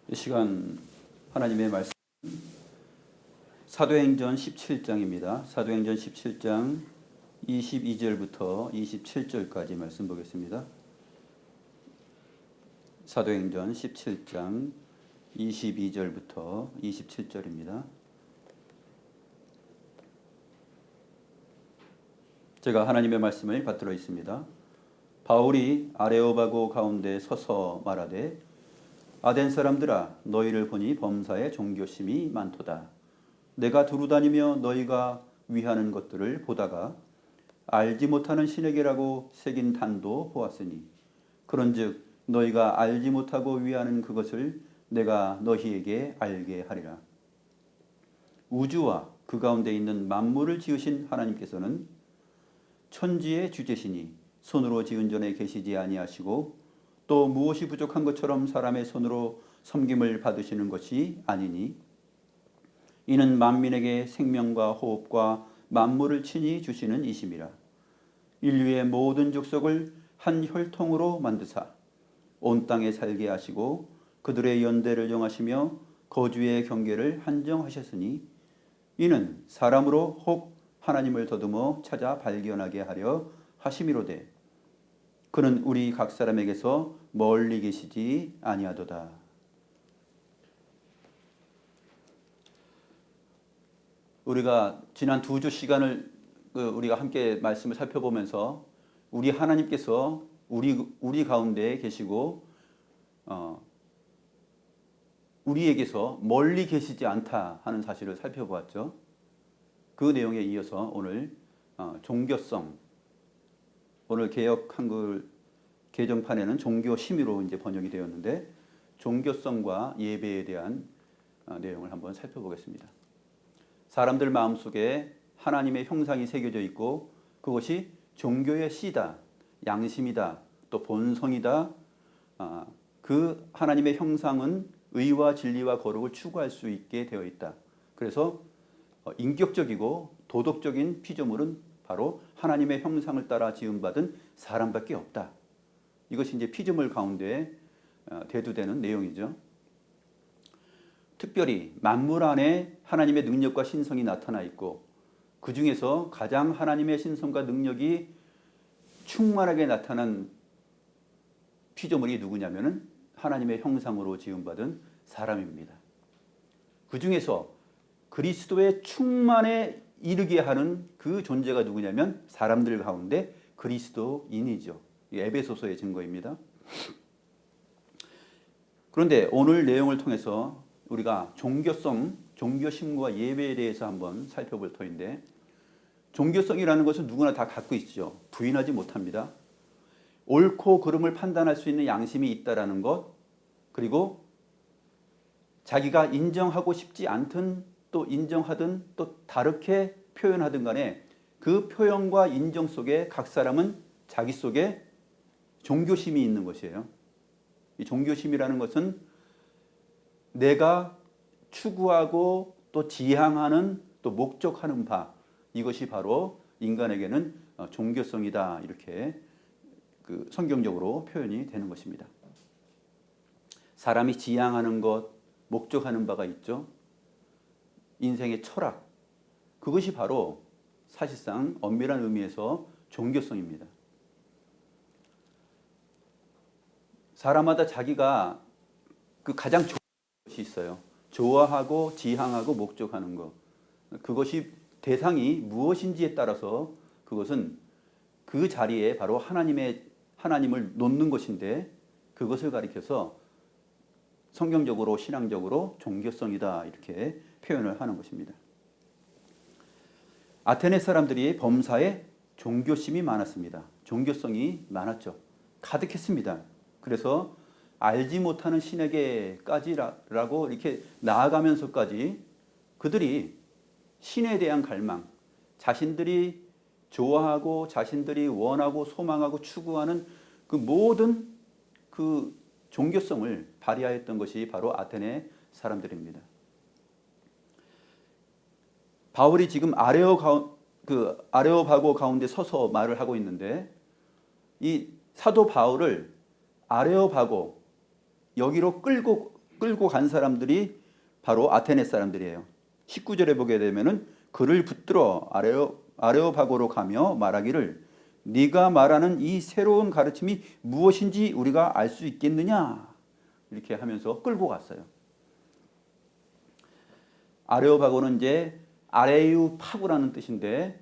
이 시간 하나님의 말씀 사도행전 17장입니다. 사도행전 17장 22절부터 27절까지 말씀 보겠습니다. 사도행전 17장 22절부터 27절입니다. 제가 하나님의 말씀을 받들어 있습니다. 바울이 아레오바고 가운데 서서 말하되 아덴 사람들아 너희를 보니 범사에 종교심이 많도다. 내가 두루다니며 너희가 위하는 것들을 보다가 알지 못하는 신에게라고 새긴 단도 보았으니 그런즉 너희가 알지 못하고 위하는 그것을 내가 너희에게 알게 하리라. 우주와 그 가운데 있는 만물을 지으신 하나님께서는 천지의 주제시니 손으로 지은 전에 계시지 아니하시고 또 무엇이 부족한 것처럼 사람의 손으로 섬김을 받으시는 것이 아니니 이는 만민에게 생명과 호흡과 만물을 친히 주시는 이심이라. 인류의 모든 족속을 한 혈통으로 만드사 온 땅에 살게 하시고 그들의 연대를 정하시며 거주의 경계를 한정하셨으니 이는 사람으로 혹 하나님을 더듬어 찾아 발견하게 하려 하심이로되 그는 우리 각 사람에게서 멀리 계시지 아니하도다. 우리가 지난 두 주 시간을 우리가 함께 말씀을 살펴보면서 우리 하나님께서 우리 가운데 계시고 우리에게서 멀리 계시지 않다 하는 사실을 살펴보았죠. 그 내용에 이어서 오늘 종교성, 오늘 개역 한글 개정판에는 종교심의로 이제 번역이 되었는데 종교성과 예배에 대한 내용을 한번 살펴보겠습니다. 사람들 마음속에 하나님의 형상이 새겨져 있고 그것이 종교의 씨다, 양심이다, 또 본성이다. 그 하나님의 형상은 의와 진리와 거룩을 추구할 수 있게 되어 있다. 그래서 인격적이고 도덕적인 피조물은 바로 하나님의 형상을 따라 지음받은 사람밖에 없다. 이것이 이제 피조물 가운데 대두되는 내용이죠. 특별히 만물 안에 하나님의 능력과 신성이 나타나 있고 그 중에서 가장 하나님의 신성과 능력이 충만하게 나타난 피조물이 누구냐면은 하나님의 형상으로 지음받은 사람입니다. 그 중에서 그리스도의 충만에 이르게 하는 그 존재가 누구냐면 사람들 가운데 그리스도인이죠. 에베소서의 증거입니다. 그런데 오늘 내용을 통해서 우리가 종교성, 종교심과 예배에 대해서 한번 살펴볼 터인데 종교성이라는 것은 누구나 다 갖고 있죠. 부인하지 못합니다. 옳고 그름을 판단할 수 있는 양심이 있다라는 것, 그리고 자기가 인정하고 싶지 않든 또 인정하든 또 다르게 표현하든 간에 그 표현과 인정 속에 각 사람은 자기 속에 종교심이 있는 것이에요. 이 종교심이라는 것은 내가 추구하고 또 지향하는 또 목적하는 바, 이것이 바로 인간에게는 종교성이다, 이렇게 성경적으로 표현이 되는 것입니다. 사람이 지향하는 것, 목적하는 바가 있죠. 인생의 철학, 그것이 바로 사실상 엄밀한 의미에서 종교성입니다. 사람마다 자기가 그 가장 좋아하는 것이 있어요. 좋아하고 지향하고 목적하는 것, 그것이 대상이 무엇인지에 따라서 그것은 그 자리에 바로 하나님을 놓는 것인데 그것을 가리켜서 성경적으로 신앙적으로 종교성이다, 이렇게 표현을 하는 것입니다. 아테네 사람들이 범사에 종교심이 많았습니다. 종교성이 많았죠. 가득했습니다. 그래서 알지 못하는 신에게까지라고 이렇게 나아가면서까지 그들이 신에 대한 갈망, 자신들이 좋아하고 자신들이 원하고 소망하고 추구하는 그 모든 그 종교성을 발휘하였던 것이 바로 아테네 사람들입니다. 바울이 지금 아레오바고 가운데 서서 말을 하고 있는데 이 사도 바울을 아레오바고 여기로 끌고 끌고 간 사람들이 바로 아테네 사람들이에요. 19절에 보게 되면은 그를 붙들어 아레오파고로 가며 말하기를 네가 말하는 이 새로운 가르침이 무엇인지 우리가 알 수 있겠느냐 이렇게 하면서 끌고 갔어요. 아레오파고는 이제 아레유파고라는 뜻인데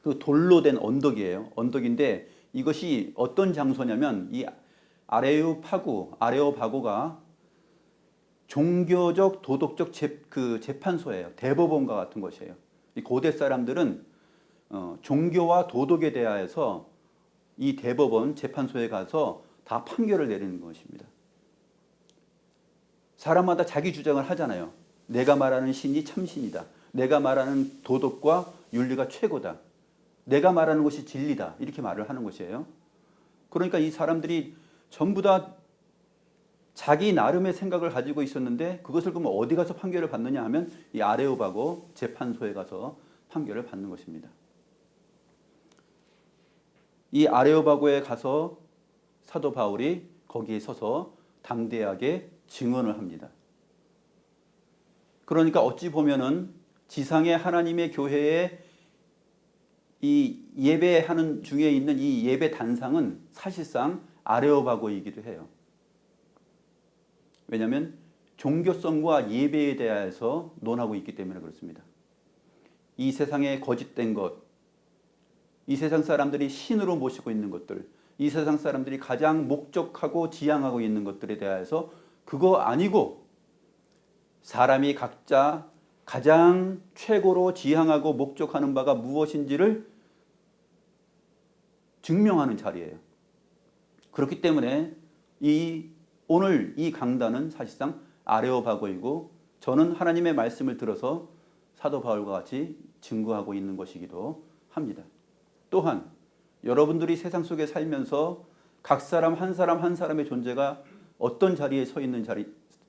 그 돌로 된 언덕이에요. 언덕인데 이것이 어떤 장소냐면 이 아레오파고가 종교적 도덕적 재판소예요. 대법원과 같은 것이에요. 이 고대 사람들은 종교와 도덕에 대하여서 이 대법원 재판소에 가서 다 판결을 내리는 것입니다. 사람마다 자기 주장을 하잖아요. 내가 말하는 신이 참신이다. 내가 말하는 도덕과 윤리가 최고다. 내가 말하는 것이 진리다. 이렇게 말을 하는 것이에요. 그러니까 이 사람들이 전부 다 자기 나름의 생각을 가지고 있었는데 그것을 그러면 어디 가서 판결을 받느냐 하면 이 아레오파고 재판소에 가서 판결을 받는 것입니다. 이 아레오파고에 가서 사도 바울이 거기에 서서 담대하게 증언을 합니다. 그러니까 어찌 보면은 지상의 하나님의 교회에 이 예배하는 중에 있는 이 예배 단상은 사실상 아레오파고이기도 해요. 왜냐하면 종교성과 예배에 대해서 논하고 있기 때문에 그렇습니다. 이 세상에 거짓된 것, 이 세상 사람들이 신으로 모시고 있는 것들, 이 세상 사람들이 가장 목적하고 지향하고 있는 것들에 대해서 그거 아니고 사람이 각자 가장 최고로 지향하고 목적하는 바가 무엇인지를 증명하는 자리예요. 그렇기 때문에 오늘 이 강단은 사실상 아레오파고이고 저는 하나님의 말씀을 들어서 사도 바울과 같이 증거하고 있는 것이기도 합니다. 또한 여러분들이 세상 속에 살면서 각 사람 한 사람의 존재가 어떤 자리에 서 있는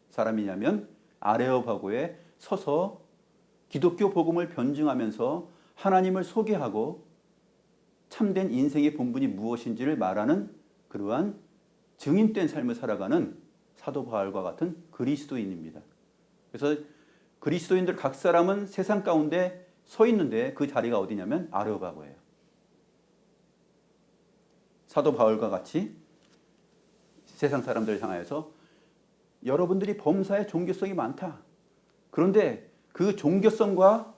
사람이냐면 아레오파고에 서서 기독교 복음을 변증하면서 하나님을 소개하고 참된 인생의 본분이 무엇인지를 말하는 그러한 증인된 삶을 살아가는 사도 바울과 같은 그리스도인입니다. 그래서 그리스도인들 각 사람은 세상 가운데 서 있는데 그 자리가 어디냐면 아레오파고예요. 사도 바울과 같이 세상 사람들을 향하여서 여러분들이 범사에 종교성이 많다. 그런데 그 종교성과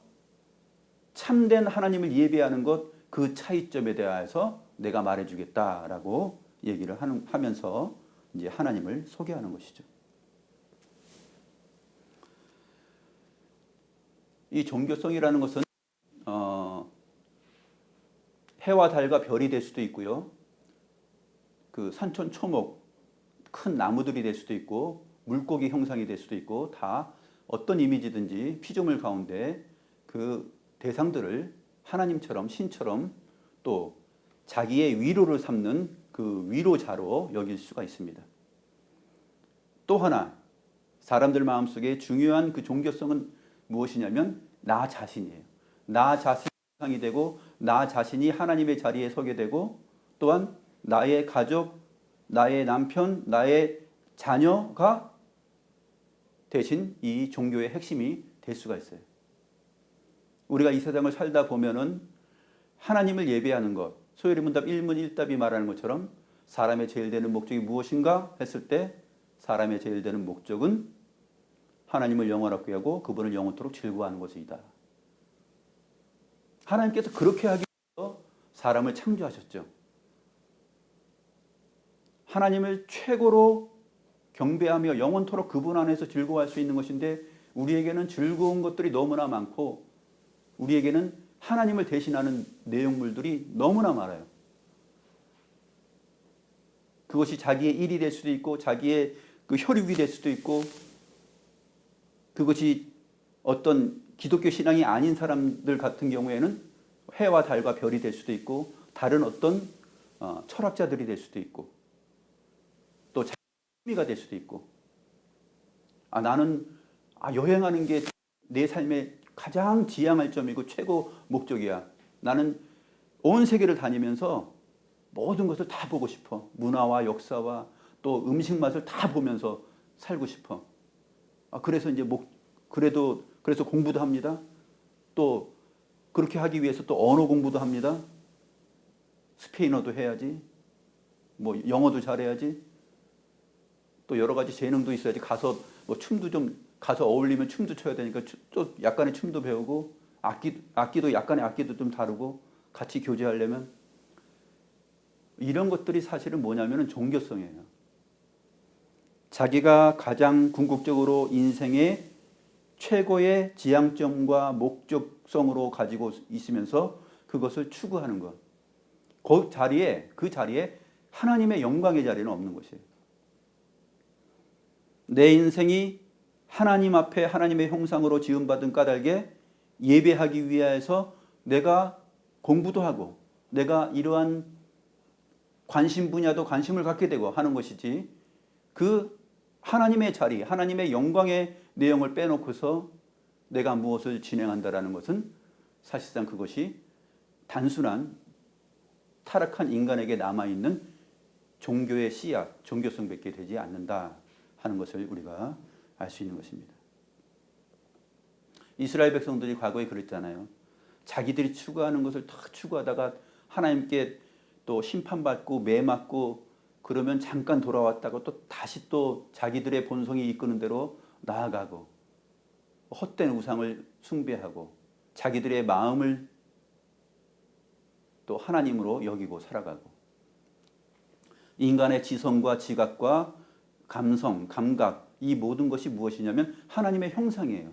참된 하나님을 예배하는 것, 그 차이점에 대해서 내가 말해주겠다라고 얘기를 하면서 이제 하나님을 소개하는 것이죠. 이 종교성이라는 것은 해와 달과 별이 될 수도 있고요. 그 산천 초목, 큰 나무들이 될 수도 있고 물고기 형상이 될 수도 있고 다 어떤 이미지든지 피조물 가운데 그 대상들을 하나님처럼 신처럼 또 자기의 위로를 삼는 그 위로자로 여길 수가 있습니다. 또 하나 사람들 마음속에 중요한 그 종교성은 무엇이냐면 나 자신이에요. 나 자신이 상이 되고 나 자신이 하나님의 자리에 서게 되고 또한 나의 가족, 나의 남편, 나의 자녀가 대신 이 종교의 핵심이 될 수가 있어요. 우리가 이 세상을 살다 보면은 하나님을 예배하는 것, 소요리문답 일문일답이 말하는 것처럼 사람의 제일 되는 목적이 무엇인가 했을 때 사람의 제일 되는 목적은 하나님을 영원하게 하고 그분을 영원토록 즐거워하는 것이다. 하나님께서 그렇게 하기 위해서 사람을 창조하셨죠. 하나님을 최고로 경배하며 영원토록 그분 안에서 즐거워할 수 있는 것인데 우리에게는 즐거운 것들이 너무나 많고 우리에게는 하나님을 대신하는 내용물들이 너무나 많아요. 그것이 자기의 일이 될 수도 있고 자기의 그 혈육이 될 수도 있고 그것이 어떤 기독교 신앙이 아닌 사람들 같은 경우에는 해와 달과 별이 될 수도 있고 다른 어떤 철학자들이 될 수도 있고 또 자기 취미가 될 수도 있고 나는 여행하는 게 내 삶의 가장 지향할 점이고 최고 목적이야. 나는 온 세계를 다니면서 모든 것을 다 보고 싶어. 문화와 역사와 또 음식 맛을 다 보면서 살고 싶어. 그래서 이제 그래서 공부도 합니다. 또 그렇게 하기 위해서 또 언어 공부도 합니다. 스페인어도 해야지. 뭐 영어도 잘해야지. 또 여러 가지 재능도 있어야지. 가서 뭐 춤도 좀 가서 어울리면 춤도 춰야 되니까 또 약간의 춤도 배우고 악기도 약간의 악기도 좀 다루고 같이 교제하려면 이런 것들이 사실은 뭐냐면은 종교성이에요. 자기가 가장 궁극적으로 인생의 최고의 지향점과 목적성으로 가지고 있으면서 그것을 추구하는 것. 그 자리에 하나님의 영광의 자리는 없는 것이에요. 내 인생이 하나님 앞에 하나님의 형상으로 지음받은 까닭에 예배하기 위해서 내가 공부도 하고 내가 이러한 관심 분야도 관심을 갖게 되고 하는 것이지 그 하나님의 자리, 하나님의 영광의 내용을 빼놓고서 내가 무엇을 진행한다라는 것은 사실상 그것이 단순한 타락한 인간에게 남아있는 종교의 씨앗, 종교성밖에 되지 않는다 하는 것을 우리가 알 수 있는 것입니다. 이스라엘 백성들이 과거에 그랬잖아요. 자기들이 추구하는 것을 다 추구하다가 하나님께 또 심판받고 매맞고 그러면 잠깐 돌아왔다가 또 다시 또 자기들의 본성이 이끄는 대로 나아가고 헛된 우상을 숭배하고 자기들의 마음을 또 하나님으로 여기고 살아가고 인간의 지성과 지각과 감성, 감각 이 모든 것이 무엇이냐면 하나님의 형상이에요.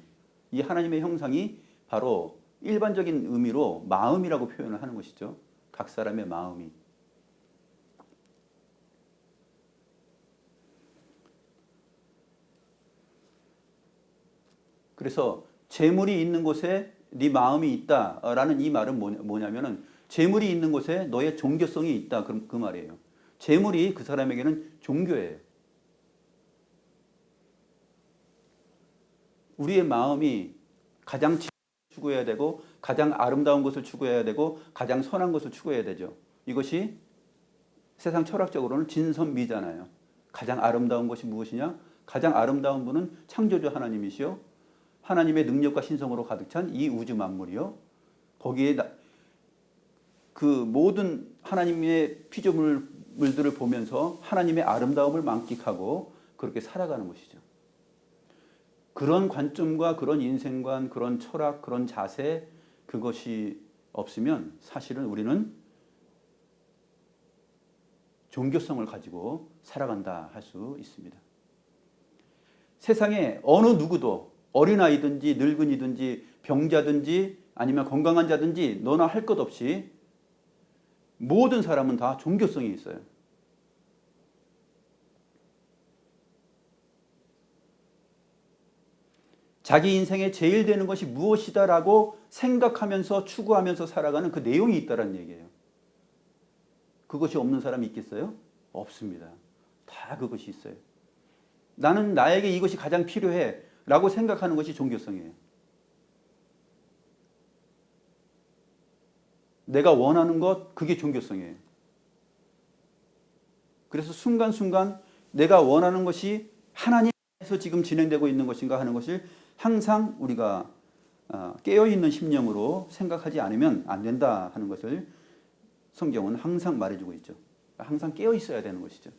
이 하나님의 형상이 바로 일반적인 의미로 마음이라고 표현을 하는 것이죠. 각 사람의 마음이. 그래서 재물이 있는 곳에 네 마음이 있다라는 이 말은 뭐냐면은 재물이 있는 곳에 너의 종교성이 있다 그 말이에요. 재물이 그 사람에게는 종교예요. 우리의 마음이 가장 추구해야 되고 가장 아름다운 것을 추구해야 되고 가장 선한 것을 추구해야 되죠. 이것이 세상 철학적으로는 진선미잖아요. 가장 아름다운 것이 무엇이냐? 가장 아름다운 분은 창조주 하나님이시요. 하나님의 능력과 신성으로 가득 찬 이 우주 만물이요. 거기에 그 모든 하나님의 피조물들을 보면서 하나님의 아름다움을 만끽하고 그렇게 살아가는 것이죠. 그런 관점과 그런 인생관, 그런 철학, 그런 자세 그것이 없으면 사실은 우리는 종교성을 가지고 살아간다 할 수 있습니다. 세상에 어느 누구도 어린아이든지 늙은이든지 병자든지 아니면 건강한 자든지 너나 할 것 없이 모든 사람은 다 종교성이 있어요. 자기 인생에 제일 되는 것이 무엇이다라고 생각하면서 추구하면서 살아가는 그 내용이 있다는 얘기예요. 그것이 없는 사람이 있겠어요? 없습니다. 다 그것이 있어요. 나는 나에게 이것이 가장 필요해 라고 생각하는 것이 종교성이에요. 내가 원하는 것, 그게 종교성이에요. 그래서 순간순간 내가 원하는 것이 하나님에서 지금 진행되고 있는 것인가 하는 것을 항상 우리가 깨어있는 심령으로 생각하지 않으면 안 된다 하는 것을 성경은 항상 말해주고 있죠. 항상 깨어있어야 되는 것이죠.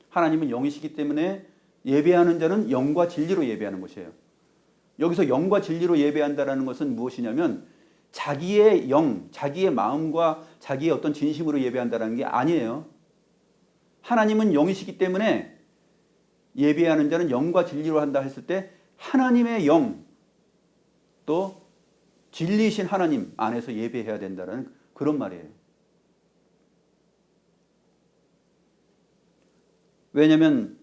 하나님은 영이시기 때문에 예배하는 자는 영과 진리로 예배하는 것이에요. 여기서 영과 진리로 예배한다는 것은 무엇이냐면 자기의 영, 자기의 마음과 자기의 어떤 진심으로 예배한다는 게 아니에요. 하나님은 영이시기 때문에 예배하는 자는 영과 진리로 한다 했을 때 하나님의 영, 또 진리이신 하나님 안에서 예배해야 된다는 그런 말이에요. 왜냐하면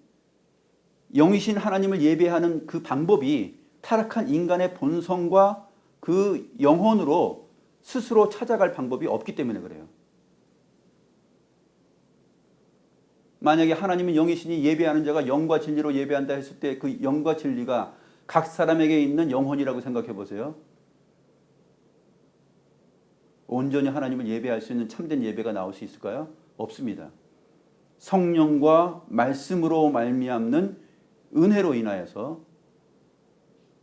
영이신 하나님을 예배하는 그 방법이 타락한 인간의 본성과 그 영혼으로 스스로 찾아갈 방법이 없기 때문에 그래요. 만약에 하나님은 영이시니 예배하는 자가 영과 진리로 예배한다 했을 때 그 영과 진리가 각 사람에게 있는 영혼이라고 생각해 보세요. 온전히 하나님을 예배할 수 있는 참된 예배가 나올 수 있을까요? 없습니다. 성령과 말씀으로 말미암는 은혜로 인하여서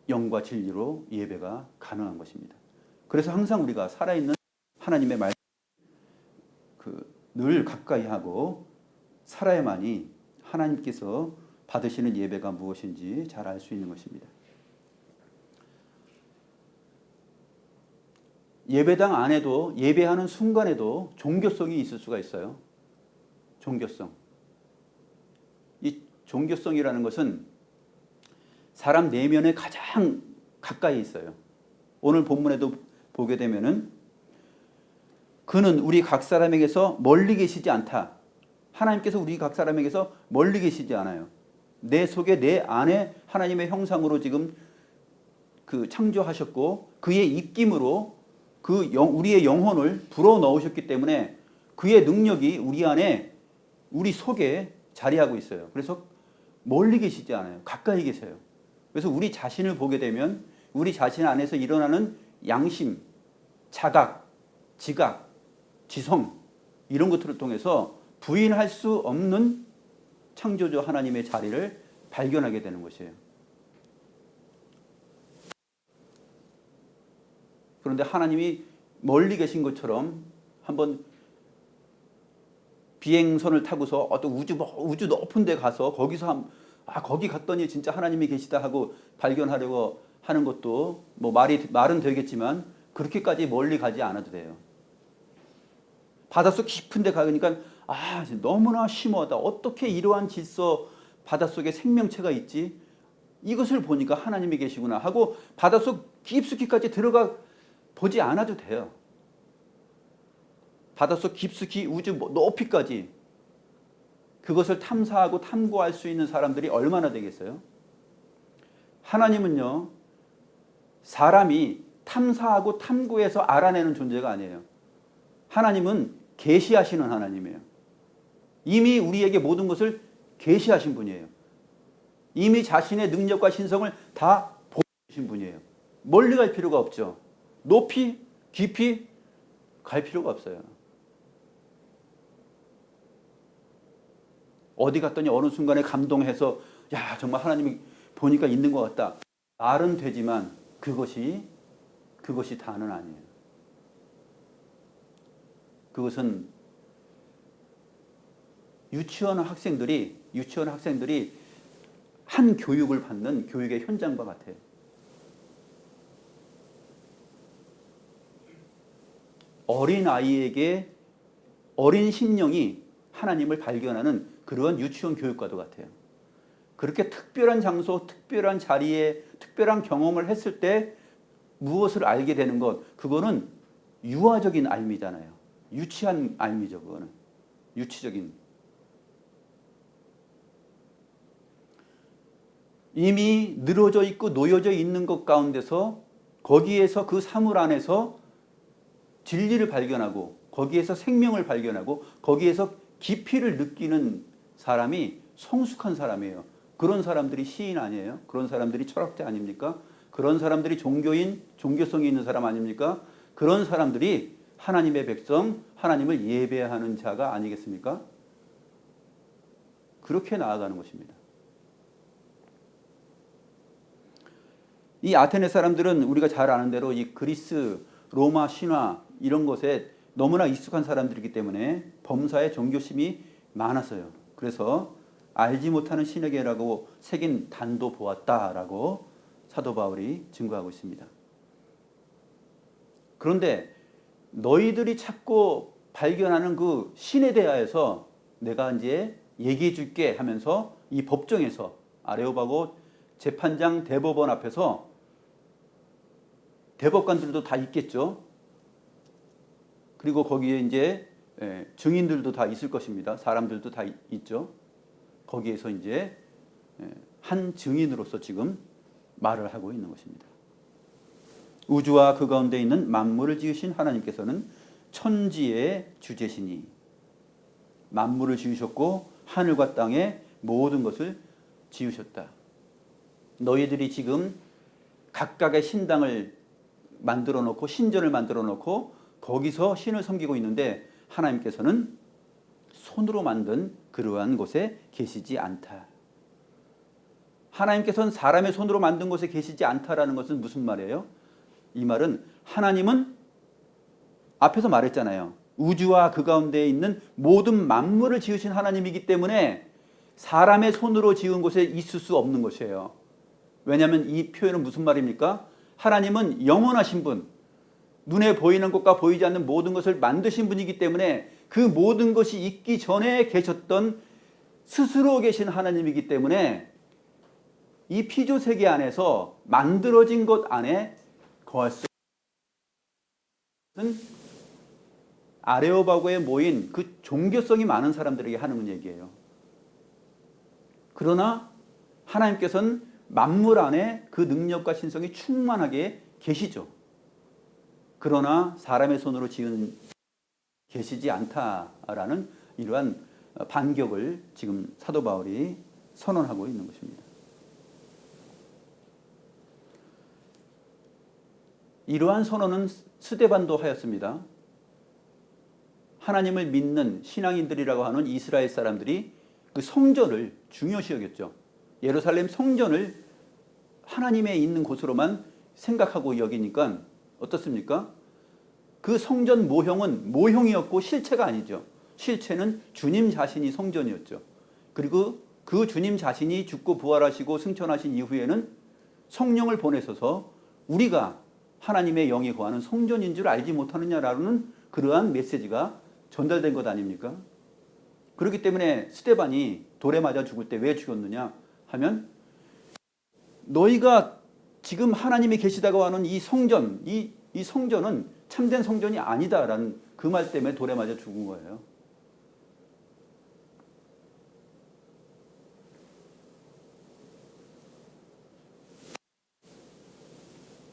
영과 진리로 예배가 가능한 것입니다. 그래서 항상 우리가 살아있는 하나님의 말씀 늘 가까이 하고 살아야만이 하나님께서 받으시는 예배가 무엇인지 잘 알 수 있는 것입니다. 예배당 안에도 예배하는 순간에도 종교성이 있을 수가 있어요. 종교성. 이 종교성이라는 것은 사람 내면에 가장 가까이 있어요. 오늘 본문에도 보게 되면은 그는 우리 각 사람에게서 멀리 계시지 않다. 하나님께서 우리 각 사람에게서 멀리 계시지 않아요. 내 속에 내 안에 하나님의 형상으로 지금 창조하셨고 그의 입김으로 우리의 영혼을 불어 넣으셨기 때문에 그의 능력이 우리 안에 우리 속에 자리하고 있어요. 그래서 멀리 계시지 않아요. 가까이 계세요. 그래서 우리 자신을 보게 되면 우리 자신 안에서 일어나는 양심, 자각, 지각, 지성 이런 것들을 통해서 부인할 수 없는 창조주 하나님의 자리를 발견하게 되는 것이에요. 그런데 하나님이 멀리 계신 것처럼 한번 비행선을 타고서 어떤 우주 높은 데 가서 거기서 거기 갔더니 진짜 하나님이 계시다 하고 발견하려고 하는 것도 뭐 말은 되겠지만 그렇게까지 멀리 가지 않아도 돼요. 바닷속 깊은 데 가니까 너무나 심오하다. 어떻게 이러한 질서 바닷속에 생명체가 있지? 이것을 보니까 하나님이 계시구나 하고 바닷속 깊숙이까지 들어가 보지 않아도 돼요. 바닷속 깊숙이 우주 높이까지 그것을 탐사하고 탐구할 수 있는 사람들이 얼마나 되겠어요? 하나님은요, 사람이 탐사하고 탐구해서 알아내는 존재가 아니에요. 하나님은 계시하시는 하나님이에요. 이미 우리에게 모든 것을 계시하신 분이에요. 이미 자신의 능력과 신성을 다 보여주신 분이에요. 멀리 갈 필요가 없죠. 높이, 깊이 갈 필요가 없어요. 어디 갔더니 어느 순간에 감동해서 정말 하나님이 보니까 있는 것 같다. 말은 되지만 그것이 다는 아니에요. 그것은 유치원 학생들이 한 교육을 받는 교육의 현장과 같아요. 어린 아이에게 어린 심령이 하나님을 발견하는 그런 유치원 교육과도 같아요. 그렇게 특별한 장소, 특별한 자리에 특별한 경험을 했을 때 무엇을 알게 되는 것, 그거는 유아적인 알미잖아요. 유치한 알미죠. 그거는 유치적인. 이미 늘어져 있고 놓여져 있는 것 가운데서 거기에서 그 사물 안에서 진리를 발견하고 거기에서 생명을 발견하고 거기에서 깊이를 느끼는 사람이 성숙한 사람이에요. 그런 사람들이 시인 아니에요? 그런 사람들이 철학자 아닙니까? 그런 사람들이 종교성이 있는 사람 아닙니까? 그런 사람들이 하나님의 백성, 하나님을 예배하는 자가 아니겠습니까? 그렇게 나아가는 것입니다. 이 아테네 사람들은 우리가 잘 아는 대로 이 그리스, 로마 신화 이런 것에 너무나 익숙한 사람들이기 때문에 범사에 종교심이 많았어요. 그래서 알지 못하는 신에게라고 새긴 단도 보았다라고 사도 바울이 증거하고 있습니다. 그런데 너희들이 찾고 발견하는 그 신에 대하여서 내가 이제 얘기해 줄게 하면서 이 법정에서 아레오바고 재판장 대법원 앞에서 대법관들도 다 있겠죠. 그리고 거기에 이제 증인들도 다 있을 것입니다. 사람들도 다 있죠. 거기에서 이제 한 증인으로서 지금 말을 하고 있는 것입니다. 우주와 그 가운데 있는 만물을 지으신 하나님께서는 천지의 주제시니 만물을 지으셨고 하늘과 땅의 모든 것을 지으셨다. 너희들이 지금 각각의 신당을 만들어 놓고 신전을 만들어 놓고 거기서 신을 섬기고 있는데 하나님께서는 손으로 만든 그러한 곳에 계시지 않다. 하나님께서는 사람의 손으로 만든 곳에 계시지 않다라는 것은 무슨 말이에요? 이 말은 하나님은 앞에서 말했잖아요. 우주와 그 가운데 있는 모든 만물을 지으신 하나님이기 때문에 사람의 손으로 지은 곳에 있을 수 없는 것이에요. 왜냐하면 이 표현은 무슨 말입니까? 하나님은 영원하신 분, 눈에 보이는 것과 보이지 않는 모든 것을 만드신 분이기 때문에 그 모든 것이 있기 전에 계셨던 스스로 계신 하나님이기 때문에 이 피조세계 안에서 만들어진 것 안에 거할 수 없는 아레오바고에 모인 그 종교성이 많은 사람들에게 하는 얘기예요. 그러나 하나님께서는 만물 안에 그 능력과 신성이 충만하게 계시죠. 그러나 사람의 손으로 지은 계시지 않다라는 이러한 반격을 지금 사도 바울이 선언하고 있는 것입니다. 이러한 선언은 스데반도 하였습니다. 하나님을 믿는 신앙인들이라고 하는 이스라엘 사람들이 그 성전을 중요시 여겼죠. 예루살렘 성전을 하나님의 있는 곳으로만 생각하고 여기니까 어떻습니까? 그 성전 모형은 모형이었고 실체가 아니죠. 실체는 주님 자신이 성전이었죠. 그리고 그 주님 자신이 죽고 부활하시고 승천하신 이후에는 성령을 보내셔서 우리가 하나님의 영이 거하는 성전인 줄 알지 못하느냐라는 그러한 메시지가 전달된 것 아닙니까? 그렇기 때문에 스데반이 돌에 맞아 죽을 때 왜 죽었느냐 하면 너희가 지금 하나님이 계시다고 하는 이 성전, 이 성전은 참된 성전이 아니다라는 그 말 때문에 돌에 맞아 죽은 거예요.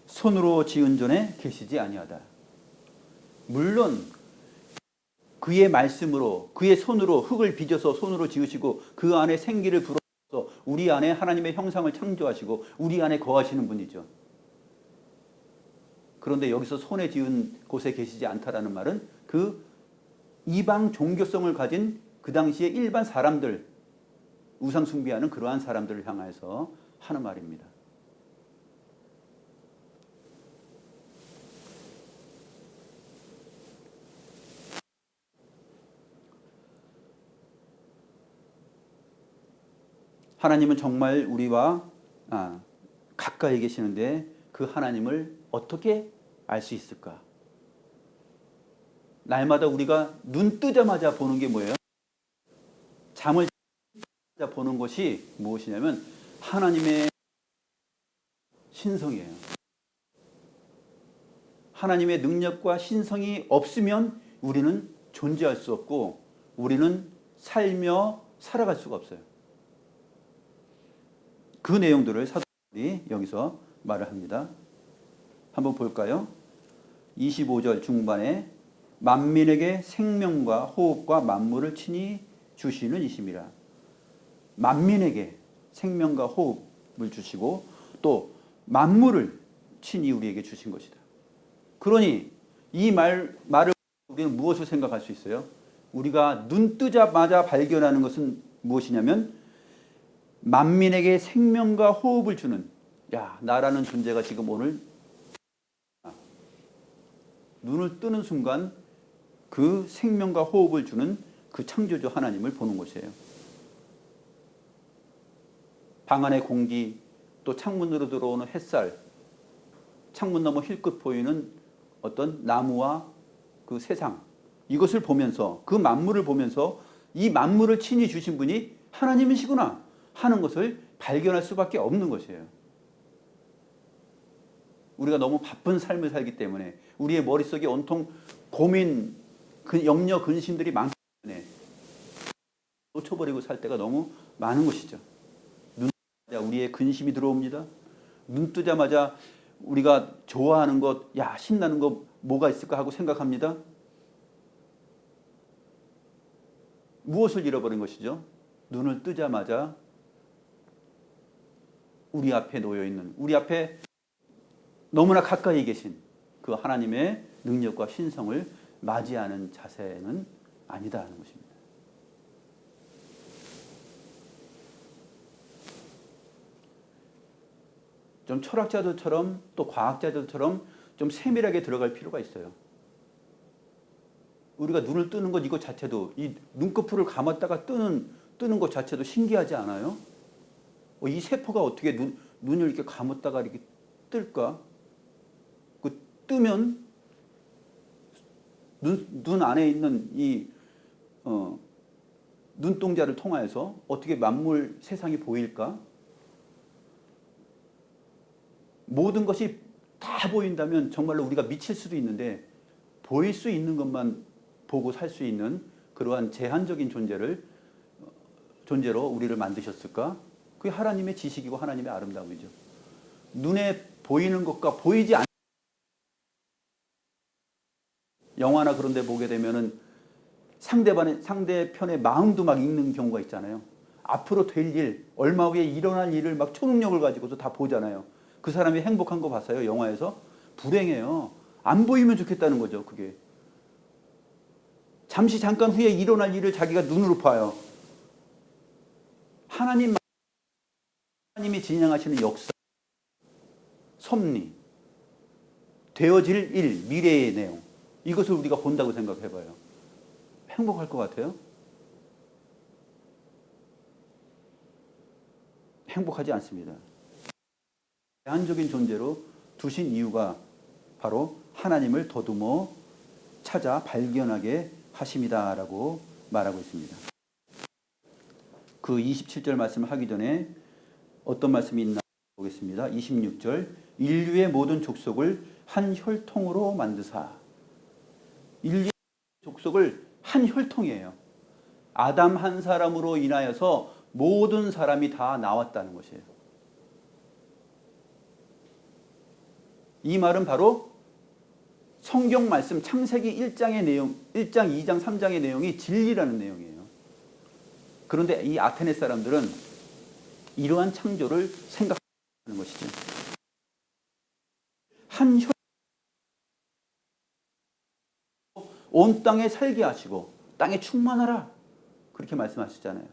손으로 지은 전에 계시지 아니하다. 물론 그의 말씀으로 그의 손으로 흙을 빚어서 손으로 지으시고 그 안에 생기를 불어서 우리 안에 하나님의 형상을 창조하시고 우리 안에 거하시는 분이죠. 그런데 여기서 손에 지은 곳에 계시지 않다라는 말은 그 이방 종교성을 가진 그 당시에 일반 사람들, 우상 숭배하는 그러한 사람들을 향해서 하는 말입니다. 하나님은 정말 우리와 가까이 계시는데 그 하나님을 어떻게 알 수 있을까? 날마다 우리가 눈 뜨자마자 보는 게 뭐예요? 잠을 자자마자 보는 것이 무엇이냐면 하나님의 신성이에요. 하나님의 능력과 신성이 없으면 우리는 존재할 수 없고 우리는 살며 살아갈 수가 없어요. 그 내용들을 사도들이 여기서 말을 합니다. 한번 볼까요? 25절 중반에 만민에게 생명과 호흡과 만물을 친히 주시는 이심이라. 만민에게 생명과 호흡을 주시고 또 만물을 친히 우리에게 주신 것이다. 그러니 이 말을 우리는 무엇을 생각할 수 있어요? 우리가 눈 뜨자마자 발견하는 것은 무엇이냐면 만민에게 생명과 호흡을 주는 나라는 존재가 지금 오늘 눈을 뜨는 순간 그 생명과 호흡을 주는 그 창조주 하나님을 보는 것이에요. 방 안의 공기, 또 창문으로 들어오는 햇살, 창문 너머 힐끗 보이는 어떤 나무와 그 세상, 이것을 보면서 그 만물을 보면서 이 만물을 친히 주신 분이 하나님이시구나 하는 것을 발견할 수밖에 없는 것이에요. 우리가 너무 바쁜 삶을 살기 때문에 우리의 머릿속에 온통 고민, 염려, 근심들이 많기 때문에 놓쳐버리고 살 때가 너무 많은 것이죠. 눈 뜨자마자 우리의 근심이 들어옵니다. 눈 뜨자마자 우리가 좋아하는 것, 신나는 거 뭐가 있을까 하고 생각합니다. 무엇을 잃어버린 것이죠? 눈을 뜨자마자 우리 앞에 놓여있는, 우리 앞에 너무나 가까이 계신 그 하나님의 능력과 신성을 맞이하는 자세는 아니다 하는 것입니다. 좀 철학자들처럼 또 과학자들처럼 좀 세밀하게 들어갈 필요가 있어요. 우리가 눈을 뜨는 것 이것 자체도 이 눈꺼풀을 감았다가 뜨는 것 자체도 신기하지 않아요? 이 세포가 어떻게 눈을 이렇게 감았다가 이렇게 뜰까? 그 뜨면 눈 안에 있는 이 눈동자를 통하여서 어떻게 만물 세상이 보일까? 모든 것이 다 보인다면 정말로 우리가 미칠 수도 있는데 보일 수 있는 것만 보고 살 수 있는 그러한 제한적인 존재로 우리를 만드셨을까? 그게 하나님의 지식이고 하나님의 아름다움이죠. 눈에 보이는 것과 보이지 않는 영화나 그런 데 보게 되면은 상대편의 마음도 막 읽는 경우가 있잖아요. 앞으로 될 일, 얼마 후에 일어날 일을 막 초능력을 가지고도 다 보잖아요. 그 사람이 행복한 거 봤어요, 영화에서? 불행해요. 안 보이면 좋겠다는 거죠, 그게. 잠깐 후에 일어날 일을 자기가 눈으로 봐요. 하나님이 진행하시는 역사, 섭리, 되어질 일, 미래의 내용, 이것을 우리가 본다고 생각해봐요. 행복할 것 같아요? 행복하지 않습니다. 제한적인 존재로 두신 이유가 바로 하나님을 더듬어 찾아 발견하게 하심이다라고 말하고 있습니다. 그 27절 말씀을 하기 전에 어떤 말씀이 있나 보겠습니다. 26절 인류의 모든 족속을 한 혈통으로 만드사. 인류의 족속을 한 혈통이에요. 아담 한 사람으로 인하여서 모든 사람이 다 나왔다는 것이에요. 이 말은 바로 성경 말씀 창세기 1장의 내용, 1장, 2장, 3장의 내용이 진리라는 내용이에요. 그런데 이 아테네 사람들은 이러한 창조를 생각하는 것이죠. 온 땅에 살게 하시고 땅에 충만하라 그렇게 말씀하셨잖아요.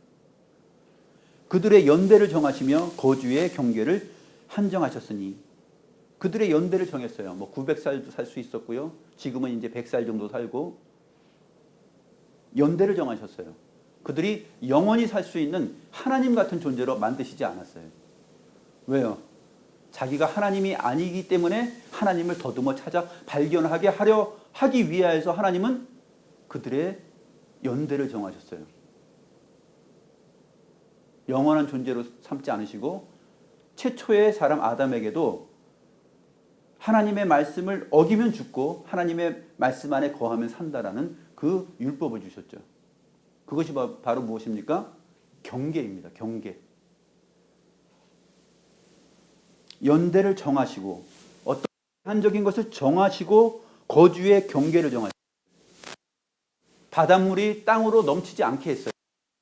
그들의 연대를 정하시며 거주의 경계를 한정하셨으니 그들의 연대를 정했어요. 900살도 살 수 있었고요. 지금은 이제 100살 정도 살고 연대를 정하셨어요. 그들이 영원히 살 수 있는 하나님 같은 존재로 만드시지 않았어요. 왜요? 자기가 하나님이 아니기 때문에 하나님을 더듬어 찾아 발견하게 하기 위하여서 하나님은 그들의 연대를 정하셨어요. 영원한 존재로 삼지 않으시고 최초의 사람 아담에게도 하나님의 말씀을 어기면 죽고 하나님의 말씀 안에 거하면 산다라는 그 율법을 주셨죠. 그것이 바로 무엇입니까? 경계입니다. 경계. 연대를 정하시고 어떤 한적인 것을 정하시고 거주의 경계를 정하시고 바닷물이 땅으로 넘치지 않게 했어요.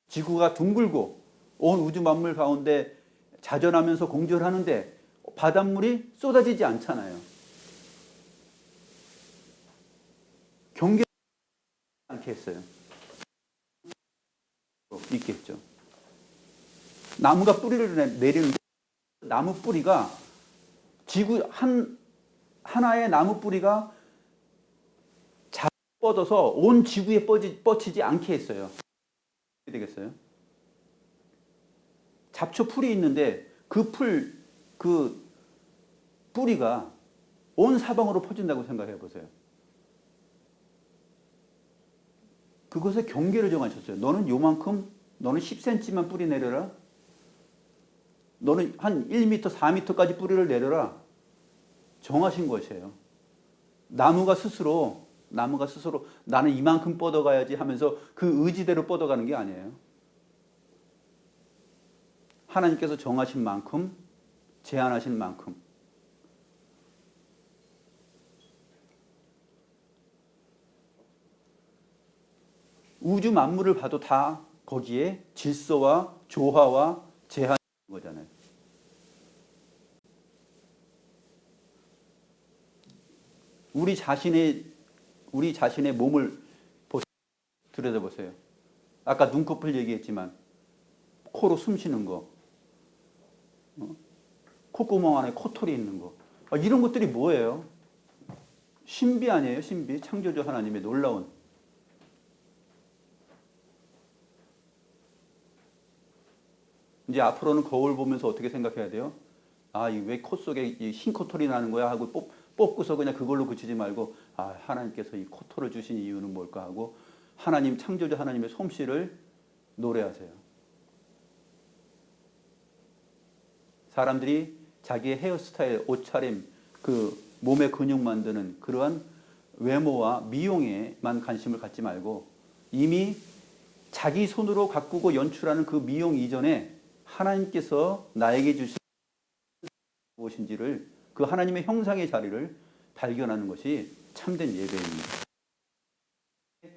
지구가 둥글고 온 우주 만물 가운데 자전하면서 공존을 하는데 바닷물이 쏟아지지 않잖아요. 경계를 않게 했어요. 있겠죠. 나무가 뿌리를 내리는데 나무 뿌리가 하나의 나무 뿌리가 잘 뻗어서 온 지구에 뻗치지 않게 했어요. 어떻게 되겠어요? 잡초 풀이 있는데 그 뿌리가 온 사방으로 퍼진다고 생각해 보세요. 그것에 경계를 정하셨어요. 너는 요만큼, 너는 10cm만 뿌리 내려라. 너는 한 1m, 4m까지 뿌리를 내려라. 정하신 것이에요. 나무가 스스로 나는 이만큼 뻗어가야지 하면서 그 의지대로 뻗어가는 게 아니에요. 하나님께서 정하신 만큼, 제한하신 만큼. 우주 만물을 봐도 다 거기에 질서와 조화와 제한이 있는 거잖아요. 우리 자신의 몸을 들여다보세요. 아까 눈꺼풀 얘기했지만 코로 숨 쉬는 거, 콧구멍 안에 코털이 있는 거. 이런 것들이 뭐예요? 신비 아니에요? 신비. 창조주 하나님의 놀라운. 이제 앞으로는 거울 보면서 어떻게 생각해야 돼요? 왜 코 속에 이 흰 코털이 나는 거야 하고 뽑고서 그냥 그걸로 그치지 말고 하나님께서 이 코털을 주신 이유는 뭘까 하고 하나님 창조주 하나님의 솜씨를 노래하세요. 사람들이 자기의 헤어스타일, 옷차림, 그 몸의 근육 만드는 그러한 외모와 미용에만 관심을 갖지 말고 이미 자기 손으로 가꾸고 연출하는 그 미용 이전에 하나님께서 나에게 주신 무엇인지를 그 하나님의 형상의 자리를 발견하는 것이 참된 예배입니다.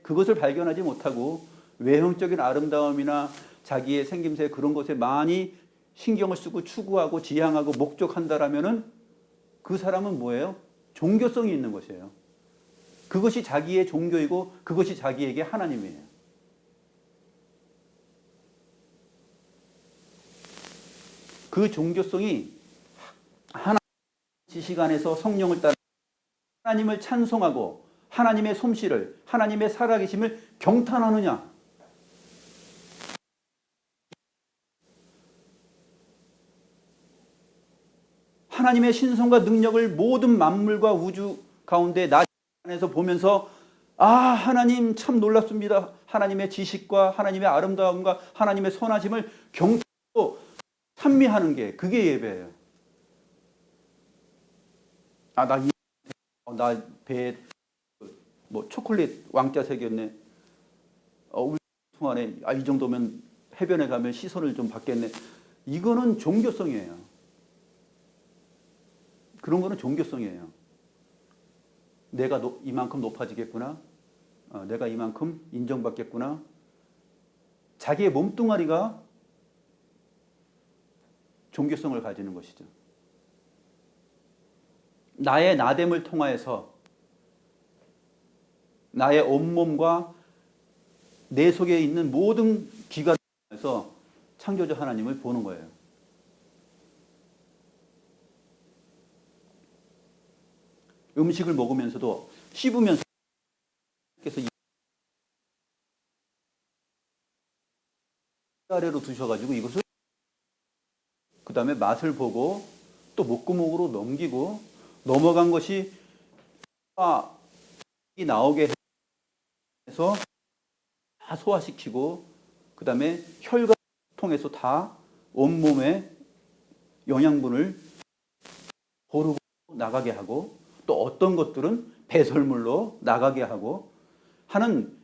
그것을 발견하지 못하고 외형적인 아름다움이나 자기의 생김새 그런 것에 많이 신경을 쓰고 추구하고 지향하고 목적한다라면은 그 사람은 뭐예요? 종교성이 있는 것이에요. 그것이 자기의 종교이고 그것이 자기에게 하나님이에요. 그 종교성이 하나님 지식 안에서 성령을 따라 하나님을 찬송하고 하나님의 솜씨를 하나님의 살아계심을 경탄하느냐. 하나님의 신성과 능력을 모든 만물과 우주 가운데 나 안에서 보면서 하나님 참 놀랍습니다. 하나님의 지식과 하나님의 아름다움과 하나님의 선하심을 경탄하고 찬미하는 게 그게 예배예요. 나 배에 뭐 초콜릿 왕자 새겼네. 우리 동안에 이 정도면 해변에 가면 시선을 좀 받겠네. 이거는 종교성이에요. 그런 거는 종교성이에요. 내가 이만큼 높아지겠구나. 내가 이만큼 인정받겠구나. 자기의 몸뚱아리가 종교성을 가지는 것이죠. 나의 나됨을 통하여서 나의 온몸과 내 속에 있는 모든 기관을 통해서 창조주 하나님을 보는 거예요. 음식을 먹으면서도 씹으면서 그래서 아래로 두셔가지고 이것을 그 다음에 맛을 보고 또 목구멍으로 넘기고 넘어간 것이 나오게 해서 다 소화시키고 그 다음에 혈관 통해서 다 온몸에 영양분을 고르고 나가게 하고 또 어떤 것들은 배설물로 나가게 하고 하는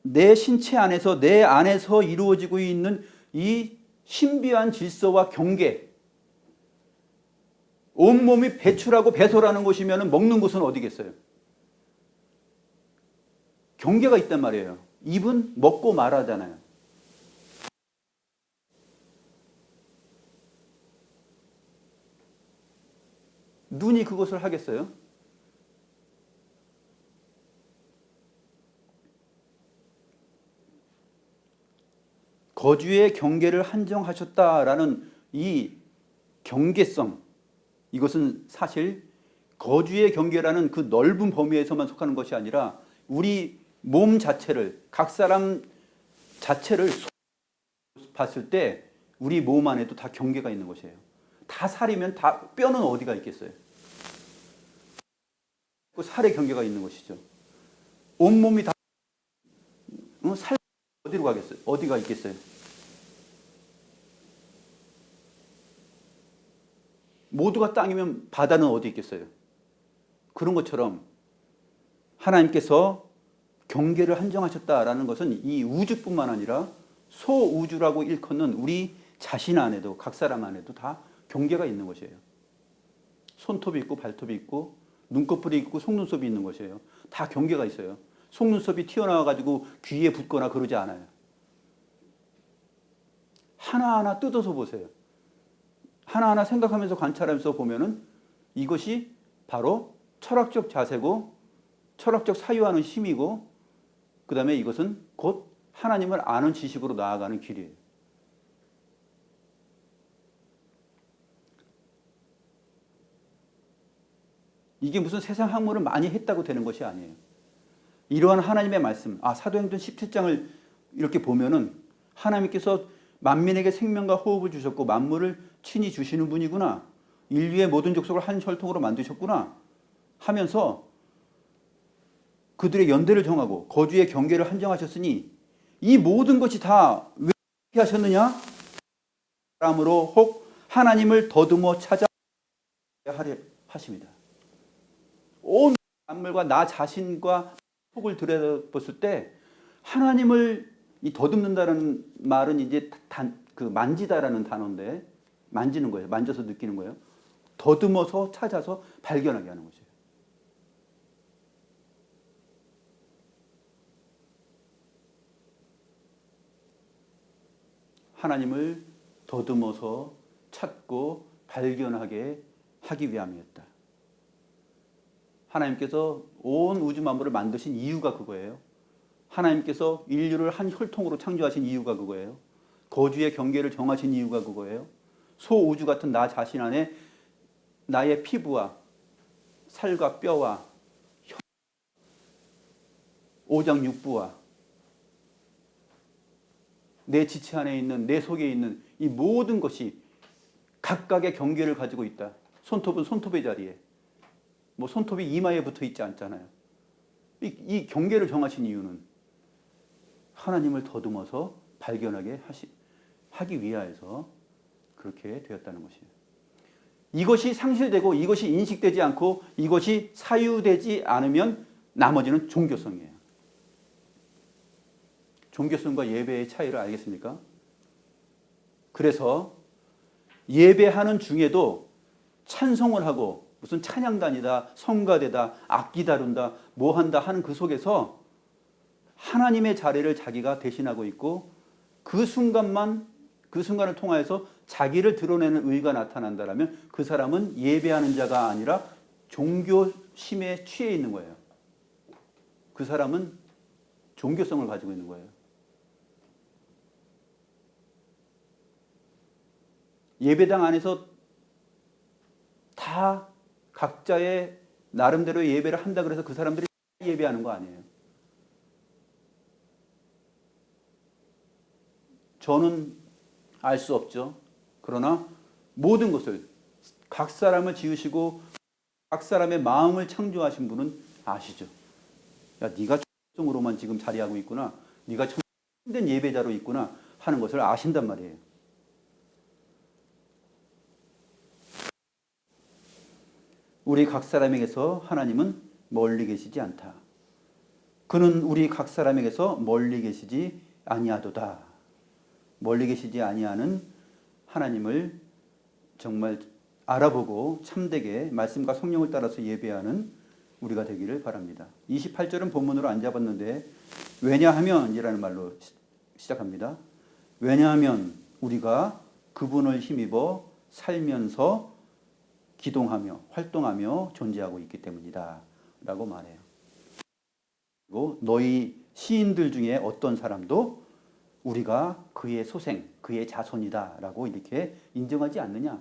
내 신체 안에서 내 안에서 이루어지고 있는 이 신비한 질서와 경계 온몸이 배출하고 배설하는 곳이면 먹는 곳은 어디겠어요? 경계가 있단 말이에요. 입은 먹고 말하잖아요. 눈이 그것을 하겠어요? 거주의 경계를 한정하셨다라는 이 경계성, 이것은 사실 거주의 경계라는 그 넓은 범위에서만 속하는 것이 아니라 우리 몸 자체를, 각 사람 자체를 봤을 때 우리 몸 안에도 다 경계가 있는 것이에요. 다 살이면 다 뼈는 어디가 있겠어요? 그 살의 경계가 있는 것이죠. 온몸이 다 살 어디로 가겠어요? 어디가 있겠어요? 모두가 땅이면 바다는 어디 있겠어요? 그런 것처럼 하나님께서 경계를 한정하셨다라는 것은 이 우주뿐만 아니라 소우주라고 일컫는 우리 자신 안에도 각 사람 안에도 다 경계가 있는 것이에요. 손톱이 있고 발톱이 있고 눈꺼풀이 있고 속눈썹이 있는 것이에요. 다 경계가 있어요. 속눈썹이 튀어나와가지고 귀에 붙거나 그러지 않아요. 하나하나 뜯어서 보세요. 하나하나 생각하면서 관찰하면서 보면은 이것이 바로 철학적 자세고 철학적 사유하는 힘이고 그 다음에 이것은 곧 하나님을 아는 지식으로 나아가는 길이에요. 이게 무슨 세상 학문을 많이 했다고 되는 것이 아니에요. 이러한 하나님의 말씀, 사도행전 17장을 이렇게 보면은 하나님께서 만민에게 생명과 호흡을 주셨고 만물을 친히 주시는 분이구나. 인류의 모든 족속을 한 혈통으로 만드셨구나 하면서 그들의 연대를 정하고 거주의 경계를 한정하셨으니 이 모든 것이 다 왜 이렇게 하셨느냐? 사람으로 혹 하나님을 더듬어 찾아 하려 하십니다. 온 만물과 나 자신과 속을 들여다봤을 때 하나님을 이 더듬는다는 말은 이제 그 만지다라는 단어인데 만지는 거예요. 만져서 느끼는 거예요. 더듬어서 찾아서 발견하게 하는 것이에요. 하나님을 더듬어서 찾고 발견하게 하기 위함이었다. 하나님께서 온 우주 만물을 만드신 이유가 그거예요. 하나님께서 인류를 한 혈통으로 창조하신 이유가 그거예요. 거주의 경계를 정하신 이유가 그거예요. 소우주 같은 나 자신 안에 나의 피부와 살과 뼈와 오장육부와 내 지체 안에 있는 내 속에 있는 이 모든 것이 각각의 경계를 가지고 있다. 손톱은 손톱의 자리에, 뭐 손톱이 이마에 붙어 있지 않잖아요. 이 경계를 정하신 이유는 하나님을 더듬어서 발견하게 하기 위하여서 그렇게 되었다는 것이에요. 이것이 상실되고 이것이 인식되지 않고 이것이 사유되지 않으면 나머지는 종교성이에요. 종교성과 예배의 차이를 알겠습니까? 그래서 예배하는 중에도 찬송을 하고 무슨 찬양단이다, 성가대다, 악기 다룬다, 뭐 한다 하는 그 속에서 하나님의 자리를 자기가 대신하고 있고 그 순간을 통하여서 자기를 드러내는 의가 나타난다라면 그 사람은 예배하는 자가 아니라 종교심에 취해 있는 거예요. 그 사람은 종교성을 가지고 있는 거예요. 예배당 안에서 다 각자의 나름대로 예배를 한다 그래서 그 사람들이 예배하는 거 아니에요. 저는 알 수 없죠. 그러나 모든 것을 각 사람을 지으시고 각 사람의 마음을 창조하신 분은 아시죠. 야, 네가 종으로만 지금 자리하고 있구나. 네가 참된 예배자로 있구나 하는 것을 아신단 말이에요. 우리 각 사람에게서 하나님은 멀리 계시지 않다. 그는 우리 각 사람에게서 멀리 계시지 아니하도다. 멀리 계시지 아니하는 하나님을 정말 알아보고 참되게 말씀과 성령을 따라서 예배하는 우리가 되기를 바랍니다. 28절은 본문으로 안 잡았는데 왜냐하면이라는 말로 시작합니다. 왜냐하면 우리가 그분을 힘입어 살면서 기동하며 활동하며 존재하고 있기 때문이다 라고 말해요. 그리고 너희 시인들 중에 어떤 사람도 우리가 그의 소생, 그의 자손이다 라고 이렇게 인정하지 않느냐.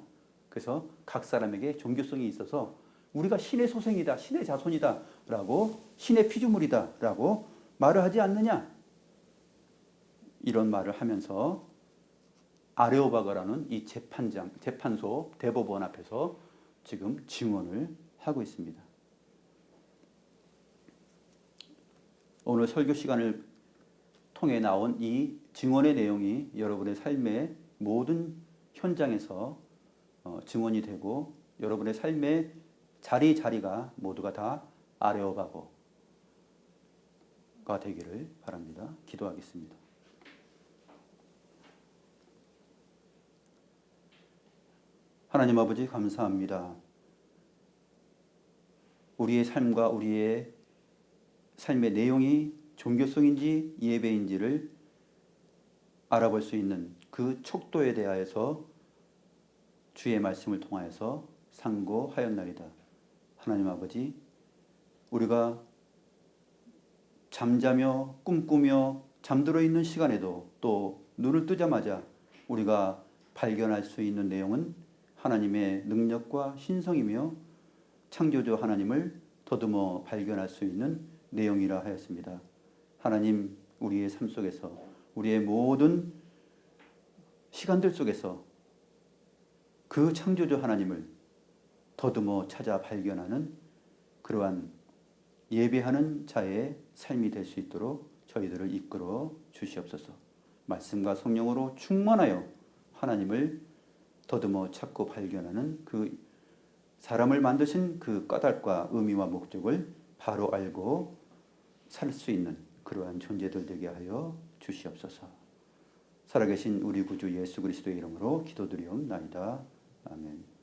그래서 각 사람에게 종교성이 있어서 우리가 신의 소생이다, 신의 자손이다 라고 신의 피조물이다 라고 말을 하지 않느냐. 이런 말을 하면서 아레오바가라는 이 재판소, 대법원 앞에서 지금 증언을 하고 있습니다. 오늘 설교 시간을 통해 나온 이 증언의 내용이 여러분의 삶의 모든 현장에서 증언이 되고 여러분의 삶의 자리가 모두가 다 아레오바고가 되기를 바랍니다. 기도하겠습니다. 하나님 아버지 감사합니다. 우리의 삶과 우리의 삶의 내용이 종교성인지 예배인지를 알아볼 수 있는 그 척도에 대하여서 주의 말씀을 통하여서 상고하였나이다. 하나님 아버지, 우리가 잠자며 꿈꾸며 잠들어 있는 시간에도 또 눈을 뜨자마자 우리가 발견할 수 있는 내용은 하나님의 능력과 신성이며 창조주 하나님을 더듬어 발견할 수 있는 내용이라 하였습니다. 하나님, 우리의 삶 속에서, 우리의 모든 시간들 속에서 그 창조주 하나님을 더듬어 찾아 발견하는 그러한 예배하는 자의 삶이 될 수 있도록 저희들을 이끌어 주시옵소서. 말씀과 성령으로 충만하여 하나님을 더듬어 찾고 발견하는 그 사람을 만드신 그 까닭과 의미와 목적을 바로 알고 살 수 있는 그러한 존재들 되게 하여 주시옵소서. 살아계신 우리 구주 예수 그리스도의 이름으로 기도드리옵나이다. 아멘.